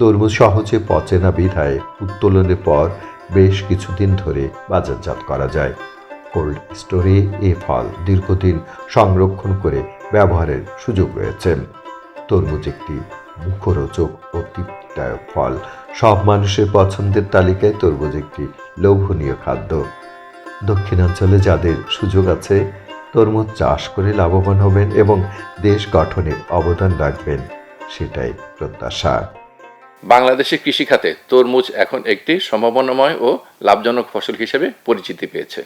তরমুজ সহজে পচে না বিধায় উত্তোলনের পর বেশ কিছুদিন ধরে বাজারজাত করা যায়। কোল্ড স্টোরে এ ফল দীর্ঘদিন সংরক্ষণ করে ব্যবহারের সুযোগ রয়েছে। তরমুজ একটি মুখরোচক ও তৃপ্তিদায়ক ফল। সব মানুষের পছন্দের তালিকায় তরমুজ একটি লোভনীয় খাদ্য। দক্ষিণাঞ্চলে যাদের সুযোগ আছে, তরমুজ চাষ করে লাভবান হবেন এবং দেশ গঠনে অবদান রাখবেন, সেটাই প্রত্যাশা। বাংলাদেশের কৃষিখাতে তরমুজ এখন একটি সম্ভাবনাময় ও লাভজনক ফসল হিসেবে পরিচিতি পেয়েছে।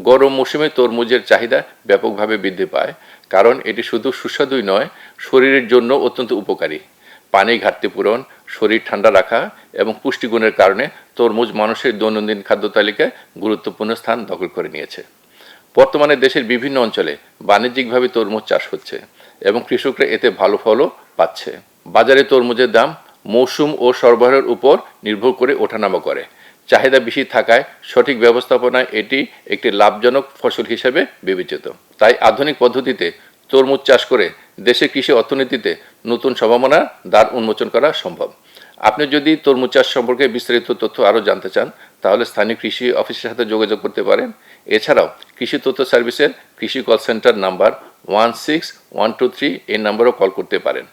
গরম মৌসুমে তরমুজের চাহিদা ব্যাপকভাবে বৃদ্ধি পায়, কারণ এটি শুধু সুস্বাদুই নয়, শরীরের জন্য অত্যন্ত উপকারী। পানি ঘাটতি পূরণ, শরীর ঠান্ডা রাখা এবং পুষ্টিগুণের কারণে তরমুজ মানুষের দৈনন্দিন খাদ্য তালিকায় গুরুত্বপূর্ণ স্থান দখল করে নিয়েছে। বর্তমানে দেশের বিভিন্ন অঞ্চলে বাণিজ্যিকভাবে তরমুজ চাষ হচ্ছে এবং কৃষকরা এতে ভালো ফলও পাচ্ছে। বাজারে তরমুজের দাম মৌসুম ও সরবরাহের উপর নির্ভর করে ওঠানামা করে। চাহিদা বেশি থাকায় সঠিক ব্যবস্থাপনায় এটি একটি লাভজনক ফসল হিসেবে বিবেচিত। তাই আধুনিক পদ্ধতিতে তরমুজ চাষ করে দেশের কৃষি অর্থনীতিতে নতুন সম্ভাবনার দ্বার উন্মোচন করা সম্ভব। আপনি যদি তরমুজ চাষ সম্পর্কে বিস্তারিত তথ্য আরও জানতে চান, তাহলে স্থানীয় কৃষি অফিসের সাথে যোগাযোগ করতে পারেন। এছাড়াও কৃষি তথ্য সার্ভিসের কৃষি কল সেন্টার নাম্বার 16123 এই নাম্বারও কল করতে পারেন।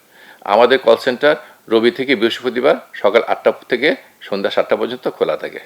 আমাদের কল সেন্টার রবি থেকে বৃহস্পতিবার সকাল 8টা থেকে সন্ধ্যা 7টা পর্যন্ত খোলা থাকে।